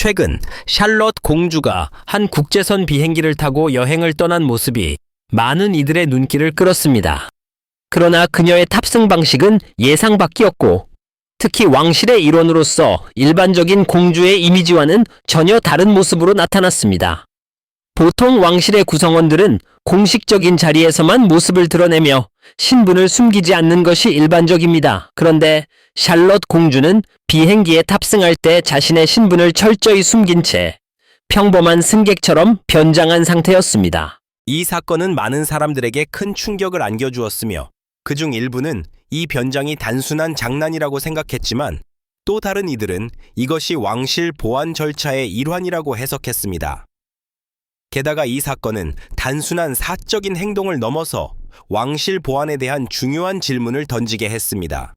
최근 샬럿 공주가 한 국제선 비행기를 타고 여행을 떠난 모습이 많은 이들의 눈길을 끌었습니다. 그러나 그녀의 탑승 방식은 예상 밖이었고, 특히 왕실의 일원으로서 일반적인 공주의 이미지와는 전혀 다른 모습으로 나타났습니다. 보통 왕실의 구성원들은 공식적인 자리에서만 모습을 드러내며 신분을 숨기지 않는 것이 일반적입니다. 그런데 샬럿 공주는 비행기에 탑승할 때 자신의 신분을 철저히 숨긴 채 평범한 승객처럼 변장한 상태였습니다. 이 사건은 많은 사람들에게 큰 충격을 안겨주었으며, 그중 일부는 이 변장이 단순한 장난이라고 생각했지만, 또 다른 이들은 이것이 왕실 보안 절차의 일환이라고 해석했습니다. 게다가 이 사건은 단순한 사적인 행동을 넘어서 왕실 보안에 대한 중요한 질문을 던지게 했습니다.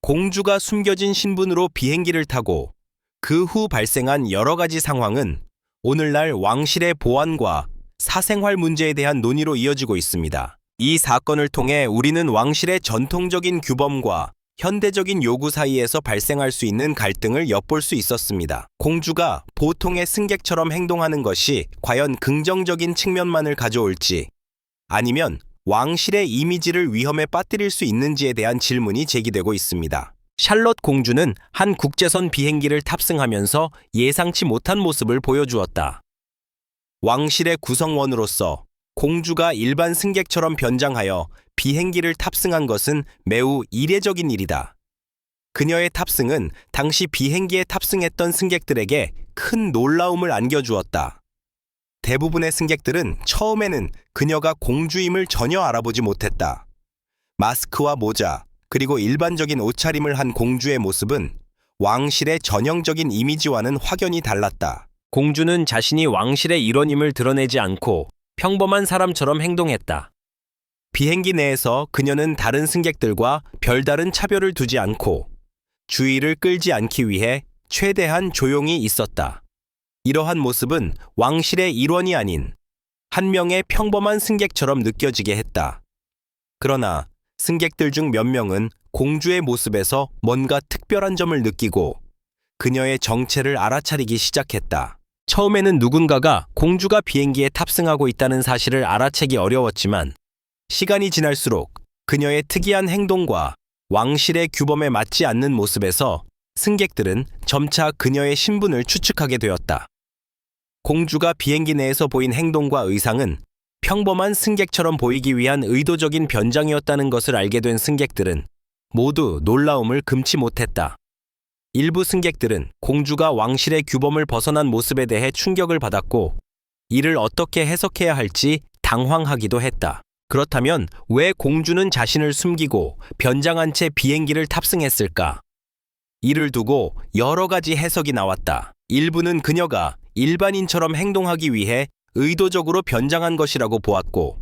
공주가 숨겨진 신분으로 비행기를 타고 그 후 발생한 여러 가지 상황은 오늘날 왕실의 보안과 사생활 문제에 대한 논의로 이어지고 있습니다. 이 사건을 통해 우리는 왕실의 전통적인 규범과 현대적인 요구 사이에서 발생할 수 있는 갈등을 엿볼 수 있었습니다. 공주가 보통의 승객처럼 행동하는 것이 과연 긍정적인 측면만을 가져올지, 아니면 왕실의 이미지를 위험에 빠뜨릴 수 있는지에 대한 질문이 제기되고 있습니다. 샬럿 공주는 한 국제선 비행기를 탑승하면서 예상치 못한 모습을 보여주었다. 왕실의 구성원으로서 공주가 일반 승객처럼 변장하여 비행기를 탑승한 것은 매우 이례적인 일이다. 그녀의 탑승은 당시 비행기에 탑승했던 승객들에게 큰 놀라움을 안겨주었다. 대부분의 승객들은 처음에는 그녀가 공주임을 전혀 알아보지 못했다. 마스크와 모자, 그리고 일반적인 옷차림을 한 공주의 모습은 왕실의 전형적인 이미지와는 확연히 달랐다. 공주는 자신이 왕실의 일원임을 드러내지 않고 평범한 사람처럼 행동했다. 비행기 내에서 그녀는 다른 승객들과 별다른 차별을 두지 않고 주의를 끌지 않기 위해 최대한 조용히 있었다. 이러한 모습은 왕실의 일원이 아닌 한 명의 평범한 승객처럼 느껴지게 했다. 그러나 승객들 중 몇 명은 공주의 모습에서 뭔가 특별한 점을 느끼고 그녀의 정체를 알아차리기 시작했다. 처음에는 누군가가 공주가 비행기에 탑승하고 있다는 사실을 알아채기 어려웠지만, 시간이 지날수록 그녀의 특이한 행동과 왕실의 규범에 맞지 않는 모습에서 승객들은 점차 그녀의 신분을 추측하게 되었다. 공주가 비행기 내에서 보인 행동과 의상은 평범한 승객처럼 보이기 위한 의도적인 변장이었다는 것을 알게 된 승객들은 모두 놀라움을 금치 못했다. 일부 승객들은 공주가 왕실의 규범을 벗어난 모습에 대해 충격을 받았고, 이를 어떻게 해석해야 할지 당황하기도 했다. 그렇다면 왜 공주는 자신을 숨기고 변장한 채 비행기를 탑승했을까? 이를 두고 여러 가지 해석이 나왔다. 일부는 그녀가 일반인처럼 행동하기 위해 의도적으로 변장한 것이라고 보았고,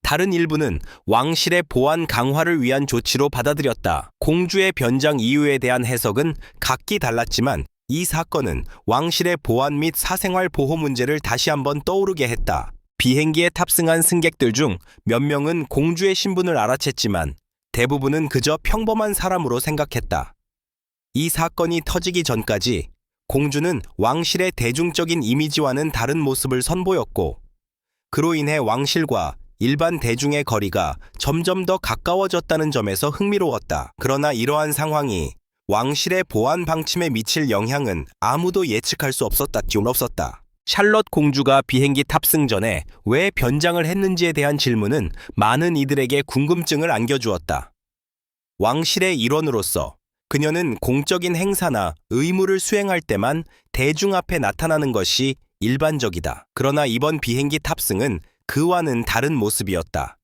다른 일부는 왕실의 보안 강화를 위한 조치로 받아들였다. 공주의 변장 이유에 대한 해석은 각기 달랐지만, 이 사건은 왕실의 보안 및 사생활 보호 문제를 다시 한번 떠오르게 했다. 비행기에 탑승한 승객들 중 몇 명은 공주의 신분을 알아챘지만 대부분은 그저 평범한 사람으로 생각했다. 이 사건이 터지기 전까지 공주는 왕실의 대중적인 이미지와는 다른 모습을 선보였고, 그로 인해 왕실과 일반 대중의 거리가 점점 더 가까워졌다는 점에서 흥미로웠다. 그러나 이러한 상황이 왕실의 보안 방침에 미칠 영향은 아무도 예측할 수 없었다. 샬럿 공주가 비행기 탑승 전에 왜 변장을 했는지에 대한 질문은 많은 이들에게 궁금증을 안겨주었다. 왕실의 일원으로서 그녀는 공적인 행사나 의무를 수행할 때만 대중 앞에 나타나는 것이 일반적이다. 그러나 이번 비행기 탑승은 그와는 다른 모습이었다.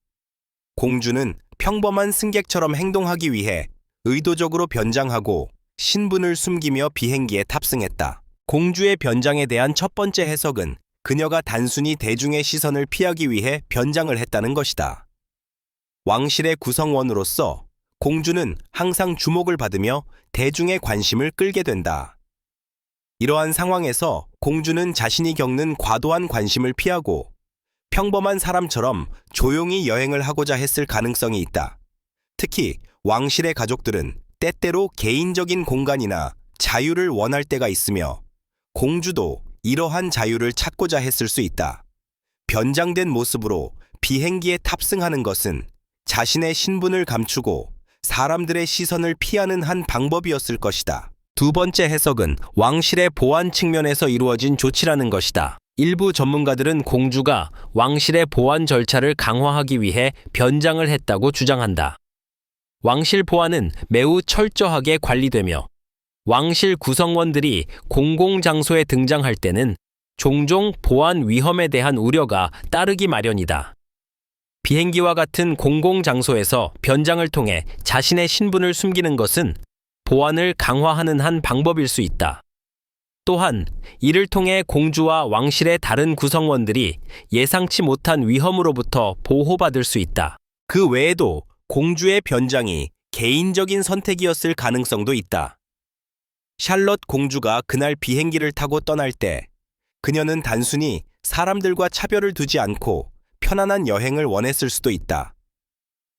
공주는 평범한 승객처럼 행동하기 위해 의도적으로 변장하고 신분을 숨기며 비행기에 탑승했다. 공주의 변장에 대한 첫 번째 해석은 그녀가 단순히 대중의 시선을 피하기 위해 변장을 했다는 것이다. 왕실의 구성원으로서 공주는 항상 주목을 받으며 대중의 관심을 끌게 된다. 이러한 상황에서 공주는 자신이 겪는 과도한 관심을 피하고 평범한 사람처럼 조용히 여행을 하고자 했을 가능성이 있다. 특히 왕실의 가족들은 때때로 개인적인 공간이나 자유를 원할 때가 있으며, 공주도 이러한 자유를 찾고자 했을 수 있다. 변장된 모습으로 비행기에 탑승하는 것은 자신의 신분을 감추고 사람들의 시선을 피하는 한 방법이었을 것이다. 두 번째 해석은 왕실의 보안 측면에서 이루어진 조치라는 것이다. 일부 전문가들은 공주가 왕실의 보안 절차를 강화하기 위해 변장을 했다고 주장한다. 왕실 보안은 매우 철저하게 관리되며 왕실 구성원들이 공공장소에 등장할 때는 종종 보안 위험에 대한 우려가 따르기 마련이다. 비행기와 같은 공공장소에서 변장을 통해 자신의 신분을 숨기는 것은 보안을 강화하는 한 방법일 수 있다. 또한 이를 통해 공주와 왕실의 다른 구성원들이 예상치 못한 위험으로부터 보호받을 수 있다. 그 외에도 공주의 변장이 개인적인 선택이었을 가능성도 있다. 샬럿 공주가 그날 비행기를 타고 떠날 때 그녀는 단순히 사람들과 차별을 두지 않고 편안한 여행을 원했을 수도 있다.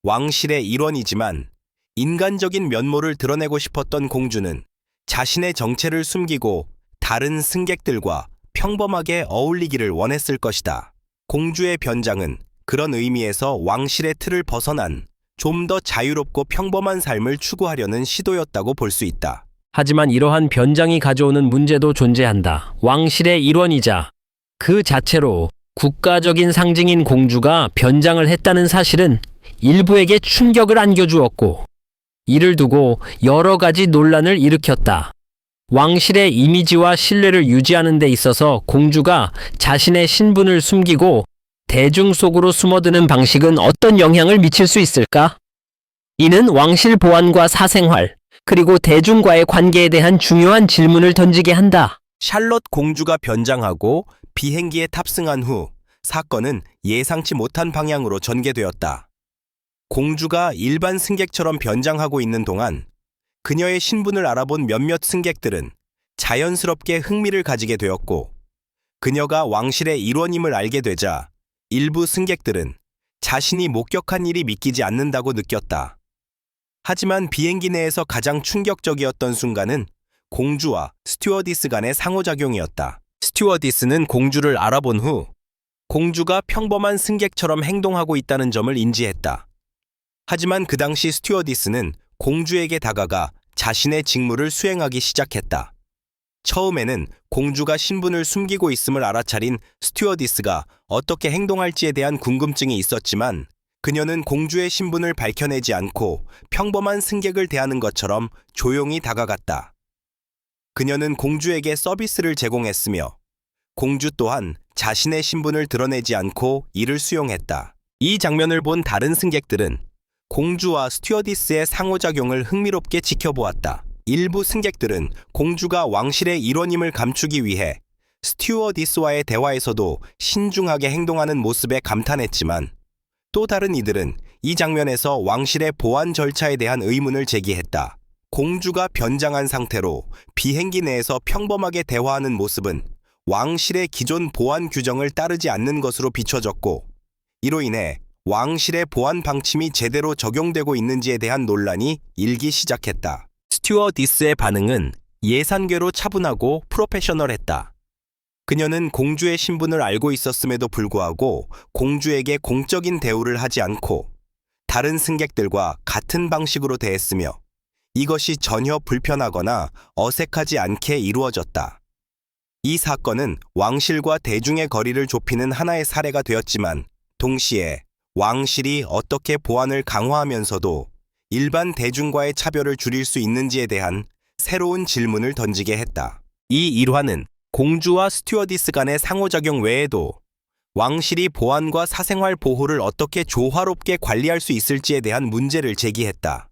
왕실의 일원이지만 인간적인 면모를 드러내고 싶었던 공주는 자신의 정체를 숨기고 다른 승객들과 평범하게 어울리기를 원했을 것이다. 공주의 변장은 그런 의미에서 왕실의 틀을 벗어난 좀 더 자유롭고 평범한 삶을 추구하려는 시도였다고 볼 수 있다. 하지만 이러한 변장이 가져오는 문제도 존재한다. 왕실의 일원이자 그 자체로 국가적인 상징인 공주가 변장을 했다는 사실은 일부에게 충격을 안겨주었고, 이를 두고 여러 가지 논란을 일으켰다. 왕실의 이미지와 신뢰를 유지하는 데 있어서 공주가 자신의 신분을 숨기고 대중 속으로 숨어드는 방식은 어떤 영향을 미칠 수 있을까? 이는 왕실 보안과 사생활, 그리고 대중과의 관계에 대한 중요한 질문을 던지게 한다. 샬럿 공주가 변장하고 비행기에 탑승한 후 사건은 예상치 못한 방향으로 전개되었다. 공주가 일반 승객처럼 변장하고 있는 동안 그녀의 신분을 알아본 몇몇 승객들은 자연스럽게 흥미를 가지게 되었고, 그녀가 왕실의 일원임을 알게 되자 일부 승객들은 자신이 목격한 일이 믿기지 않는다고 느꼈다. 하지만 비행기 내에서 가장 충격적이었던 순간은 공주와 스튜어디스 간의 상호작용이었다. 스튜어디스는 공주를 알아본 후 공주가 평범한 승객처럼 행동하고 있다는 점을 인지했다. 하지만 그 당시 스튜어디스는 공주에게 다가가 자신의 직무를 수행하기 시작했다. 처음에는 공주가 신분을 숨기고 있음을 알아차린 스튜어디스가 어떻게 행동할지에 대한 궁금증이 있었지만, 그녀는 공주의 신분을 밝혀내지 않고 평범한 승객을 대하는 것처럼 조용히 다가갔다. 그녀는 공주에게 서비스를 제공했으며 공주 또한 자신의 신분을 드러내지 않고 이를 수용했다. 이 장면을 본 다른 승객들은 공주와 스튜어디스의 상호작용을 흥미롭게 지켜보았다. 일부 승객들은 공주가 왕실의 일원임을 감추기 위해 스튜어디스와의 대화에서도 신중하게 행동하는 모습에 감탄했지만, 또 다른 이들은 이 장면에서 왕실의 보안 절차에 대한 의문을 제기했다. 공주가 변장한 상태로 비행기 내에서 평범하게 대화하는 모습은 왕실의 기존 보안 규정을 따르지 않는 것으로 비춰졌고, 이로 인해 왕실의 보안 방침이 제대로 적용되고 있는지에 대한 논란이 일기 시작했다. 스튜어디스의 반응은 예상외로 차분하고 프로페셔널했다. 그녀는 공주의 신분을 알고 있었음에도 불구하고 공주에게 공적인 대우를 하지 않고 다른 승객들과 같은 방식으로 대했으며, 이것이 전혀 불편하거나 어색하지 않게 이루어졌다. 이 사건은 왕실과 대중의 거리를 좁히는 하나의 사례가 되었지만, 동시에 왕실이 어떻게 보안을 강화하면서도 일반 대중과의 차별을 줄일 수 있는지에 대한 새로운 질문을 던지게 했다. 이 일화는 공주와 스튜어디스 간의 상호작용 외에도 왕실이 보안과 사생활 보호를 어떻게 조화롭게 관리할 수 있을지에 대한 문제를 제기했다.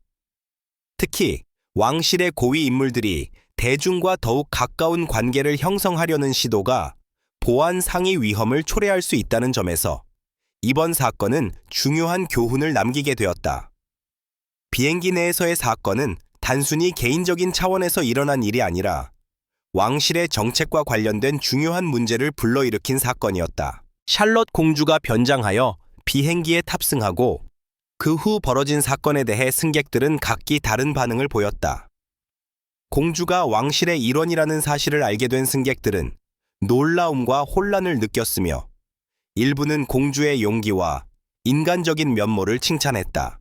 특히 왕실의 고위 인물들이 대중과 더욱 가까운 관계를 형성하려는 시도가 보안 상위 위험을 초래할 수 있다는 점에서 이번 사건은 중요한 교훈을 남기게 되었다. 비행기 내에서의 사건은 단순히 개인적인 차원에서 일어난 일이 아니라 왕실의 정책과 관련된 중요한 문제를 불러일으킨 사건이었다. 샬럿 공주가 변장하여 비행기에 탑승하고 그 후 벌어진 사건에 대해 승객들은 각기 다른 반응을 보였다. 공주가 왕실의 일원이라는 사실을 알게 된 승객들은 놀라움과 혼란을 느꼈으며 일부는 공주의 용기와 인간적인 면모를 칭찬했다.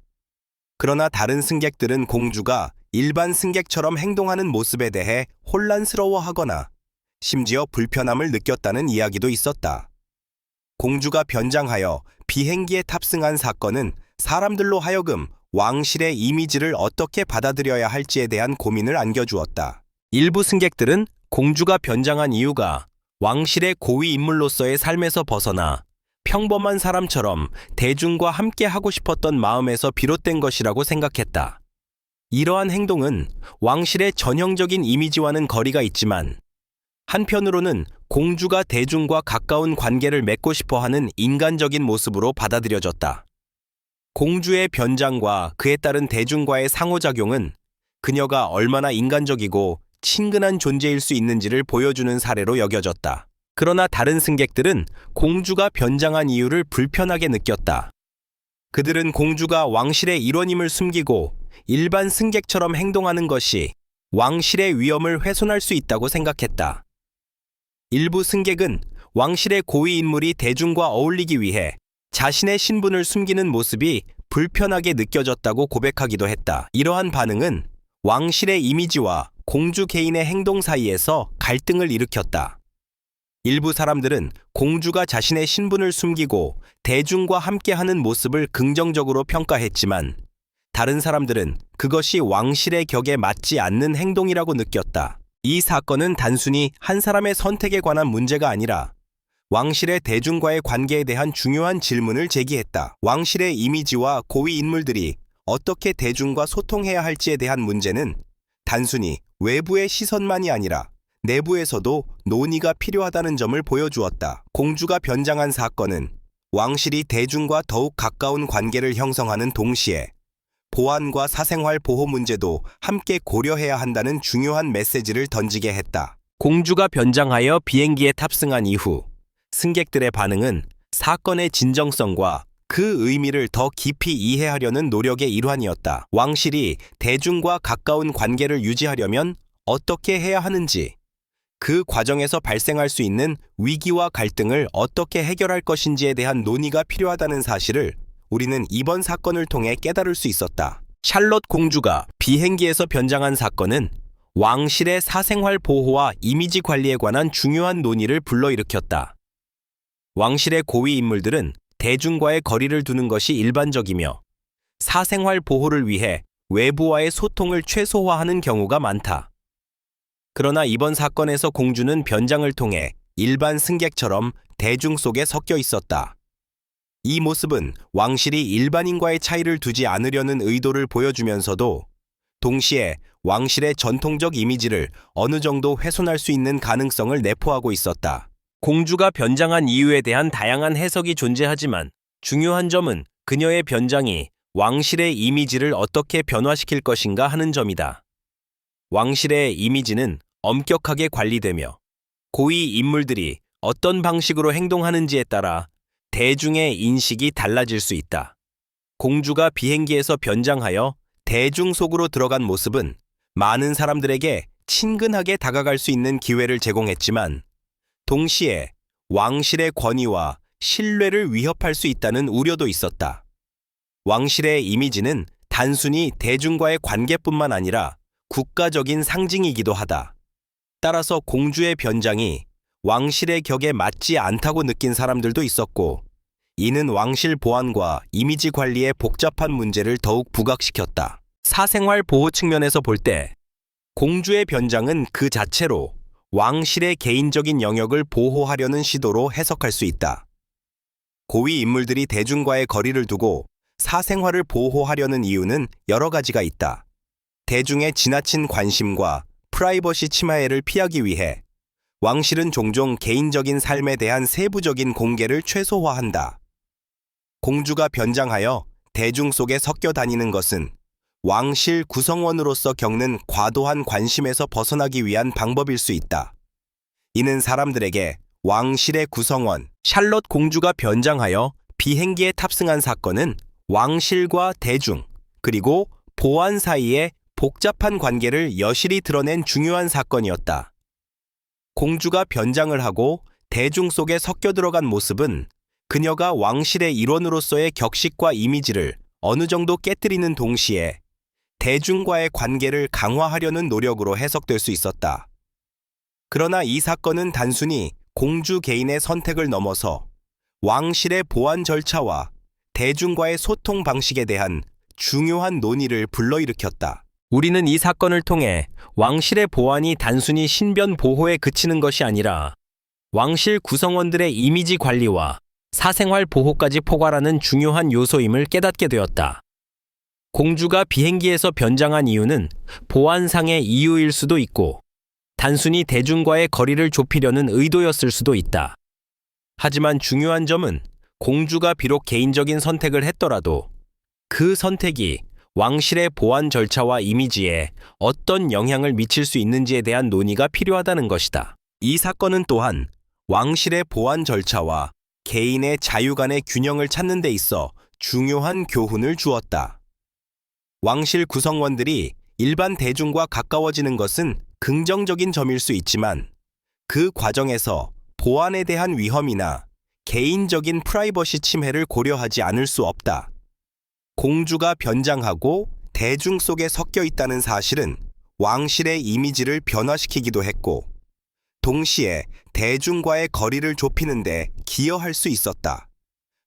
그러나 다른 승객들은 공주가 일반 승객처럼 행동하는 모습에 대해 혼란스러워하거나 심지어 불편함을 느꼈다는 이야기도 있었다. 공주가 변장하여 비행기에 탑승한 사건은 사람들로 하여금 왕실의 이미지를 어떻게 받아들여야 할지에 대한 고민을 안겨주었다. 일부 승객들은 공주가 변장한 이유가 왕실의 고위 인물로서의 삶에서 벗어나 평범한 사람처럼 대중과 함께 하고 싶었던 마음에서 비롯된 것이라고 생각했다. 이러한 행동은 왕실의 전형적인 이미지와는 거리가 있지만 한편으로는 공주가 대중과 가까운 관계를 맺고 싶어 하는 인간적인 모습으로 받아들여졌다. 공주의 변장과 그에 따른 대중과의 상호작용은 그녀가 얼마나 인간적이고 친근한 존재일 수 있는지를 보여주는 사례로 여겨졌다. 그러나 다른 승객들은 공주가 변장한 이유를 불편하게 느꼈다. 그들은 공주가 왕실의 일원임을 숨기고 일반 승객처럼 행동하는 것이 왕실의 위엄을 훼손할 수 있다고 생각했다. 일부 승객은 왕실의 고위 인물이 대중과 어울리기 위해 자신의 신분을 숨기는 모습이 불편하게 느껴졌다고 고백하기도 했다. 이러한 반응은 왕실의 이미지와 공주 개인의 행동 사이에서 갈등을 일으켰다. 일부 사람들은 공주가 자신의 신분을 숨기고 대중과 함께하는 모습을 긍정적으로 평가했지만 다른 사람들은 그것이 왕실의 격에 맞지 않는 행동이라고 느꼈다. 이 사건은 단순히 한 사람의 선택에 관한 문제가 아니라 왕실의 대중과의 관계에 대한 중요한 질문을 제기했다. 왕실의 이미지와 고위 인물들이 어떻게 대중과 소통해야 할지에 대한 문제는 단순히 외부의 시선만이 아니라 내부에서도 논의가 필요하다는 점을 보여주었다. 공주가 변장한 사건은 왕실이 대중과 더욱 가까운 관계를 형성하는 동시에 보안과 사생활 보호 문제도 함께 고려해야 한다는 중요한 메시지를 던지게 했다. 공주가 변장하여 비행기에 탑승한 이후 승객들의 반응은 사건의 진정성과 그 의미를 더 깊이 이해하려는 노력의 일환이었다. 왕실이 대중과 가까운 관계를 유지하려면 어떻게 해야 하는지, 그 과정에서 발생할 수 있는 위기와 갈등을 어떻게 해결할 것인지에 대한 논의가 필요하다는 사실을 우리는 이번 사건을 통해 깨달을 수 있었다. 샬롯 공주가 비행기에서 변장한 사건은 왕실의 사생활 보호와 이미지 관리에 관한 중요한 논의를 불러일으켰다. 왕실의 고위 인물들은 대중과의 거리를 두는 것이 일반적이며 사생활 보호를 위해 외부와의 소통을 최소화하는 경우가 많다. 그러나 이번 사건에서 공주는 변장을 통해 일반 승객처럼 대중 속에 섞여 있었다. 이 모습은 왕실이 일반인과의 차이를 두지 않으려는 의도를 보여주면서도 동시에 왕실의 전통적 이미지를 어느 정도 훼손할 수 있는 가능성을 내포하고 있었다. 공주가 변장한 이유에 대한 다양한 해석이 존재하지만 중요한 점은 그녀의 변장이 왕실의 이미지를 어떻게 변화시킬 것인가 하는 점이다. 왕실의 이미지는 엄격하게 관리되며 고위 인물들이 어떤 방식으로 행동하는지에 따라 대중의 인식이 달라질 수 있다. 공주가 비행기에서 변장하여 대중 속으로 들어간 모습은 많은 사람들에게 친근하게 다가갈 수 있는 기회를 제공했지만 동시에 왕실의 권위와 신뢰를 위협할 수 있다는 우려도 있었다. 왕실의 이미지는 단순히 대중과의 관계뿐만 아니라 국가적인 상징이기도 하다. 따라서 공주의 변장이 왕실의 격에 맞지 않다고 느낀 사람들도 있었고, 이는 왕실 보안과 이미지 관리의 복잡한 문제를 더욱 부각시켰다. 사생활 보호 측면에서 볼 때 공주의 변장은 그 자체로 왕실의 개인적인 영역을 보호하려는 시도로 해석할 수 있다. 고위 인물들이 대중과의 거리를 두고 사생활을 보호하려는 이유는 여러 가지가 있다. 대중의 지나친 관심과 프라이버시 침해를 피하기 위해 왕실은 종종 개인적인 삶에 대한 세부적인 공개를 최소화한다. 공주가 변장하여 대중 속에 섞여 다니는 것은 왕실 구성원으로서 겪는 과도한 관심에서 벗어나기 위한 방법일 수 있다. 이는 사람들에게 왕실의 구성원, 샬롯 공주가 변장하여 비행기에 탑승한 사건은 왕실과 대중, 그리고 보안 사이에 복잡한 관계를 여실히 드러낸 중요한 사건이었다. 공주가 변장을 하고 대중 속에 섞여 들어간 모습은 그녀가 왕실의 일원으로서의 격식과 이미지를 어느 정도 깨뜨리는 동시에 대중과의 관계를 강화하려는 노력으로 해석될 수 있었다. 그러나 이 사건은 단순히 공주 개인의 선택을 넘어서 왕실의 보안 절차와 대중과의 소통 방식에 대한 중요한 논의를 불러일으켰다. 우리는 이 사건을 통해 왕실의 보안이 단순히 신변 보호에 그치는 것이 아니라 왕실 구성원들의 이미지 관리와 사생활 보호까지 포괄하는 중요한 요소임을 깨닫게 되었다. 공주가 비행기에서 변장한 이유는 보안상의 이유일 수도 있고 단순히 대중과의 거리를 좁히려는 의도였을 수도 있다. 하지만 중요한 점은 공주가 비록 개인적인 선택을 했더라도 그 선택이 왕실의 보안 절차와 이미지에 어떤 영향을 미칠 수 있는지에 대한 논의가 필요하다는 것이다. 이 사건은 또한 왕실의 보안 절차와 개인의 자유 간의 균형을 찾는 데 있어 중요한 교훈을 주었다. 왕실 구성원들이 일반 대중과 가까워지는 것은 긍정적인 점일 수 있지만 그 과정에서 보안에 대한 위험이나 개인적인 프라이버시 침해를 고려하지 않을 수 없다. 공주가 변장하고 대중 속에 섞여 있다는 사실은 왕실의 이미지를 변화시키기도 했고 동시에 대중과의 거리를 좁히는 데 기여할 수 있었다.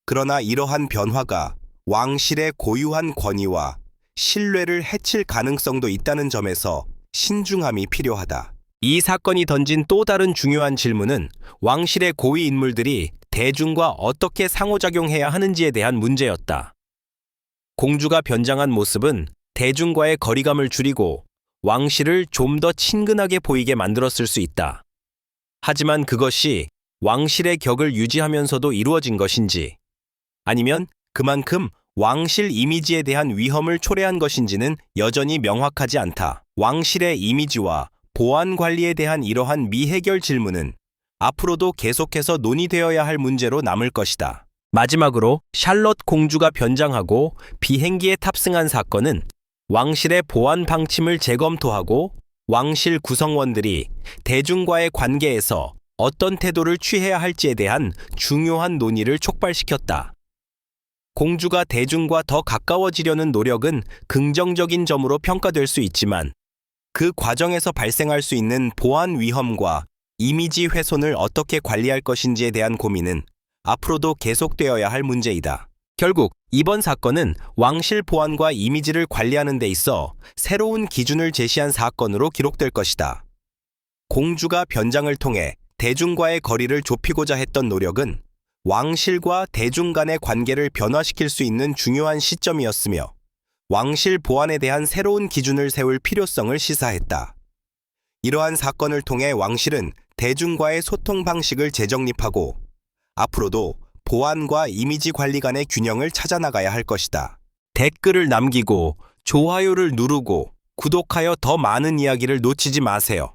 그러나 이러한 변화가 왕실의 고유한 권위와 신뢰를 해칠 가능성도 있다는 점에서 신중함이 필요하다. 이 사건이 던진 또 다른 중요한 질문은 왕실의 고위 인물들이 대중과 어떻게 상호작용해야 하는지에 대한 문제였다. 공주가 변장한 모습은 대중과의 거리감을 줄이고 왕실을 좀 더 친근하게 보이게 만들었을 수 있다. 하지만 그것이 왕실의 격을 유지하면서도 이루어진 것인지 아니면 그만큼 왕실 이미지에 대한 위험을 초래한 것인지는 여전히 명확하지 않다. 왕실의 이미지와 보안 관리에 대한 이러한 미해결 질문은 앞으로도 계속해서 논의되어야 할 문제로 남을 것이다. 마지막으로 샬럿 공주가 변장하고 비행기에 탑승한 사건은 왕실의 보안 방침을 재검토하고 왕실 구성원들이 대중과의 관계에서 어떤 태도를 취해야 할지에 대한 중요한 논의를 촉발시켰다. 공주가 대중과 더 가까워지려는 노력은 긍정적인 점으로 평가될 수 있지만 그 과정에서 발생할 수 있는 보안 위험과 이미지 훼손을 어떻게 관리할 것인지에 대한 고민은 앞으로도 계속되어야 할 문제이다. 결국 이번 사건은 왕실 보안과 이미지를 관리하는 데 있어 새로운 기준을 제시한 사건으로 기록될 것이다. 공주가 변장을 통해 대중과의 거리를 좁히고자 했던 노력은 왕실과 대중 간의 관계를 변화시킬 수 있는 중요한 시점이었으며 왕실 보안에 대한 새로운 기준을 세울 필요성을 시사했다. 이러한 사건을 통해 왕실은 대중과의 소통 방식을 재정립하고 앞으로도 보안과 이미지 관리 간의 균형을 찾아나가야 할 것이다. 댓글을 남기고 좋아요를 누르고 구독하여 더 많은 이야기를 놓치지 마세요.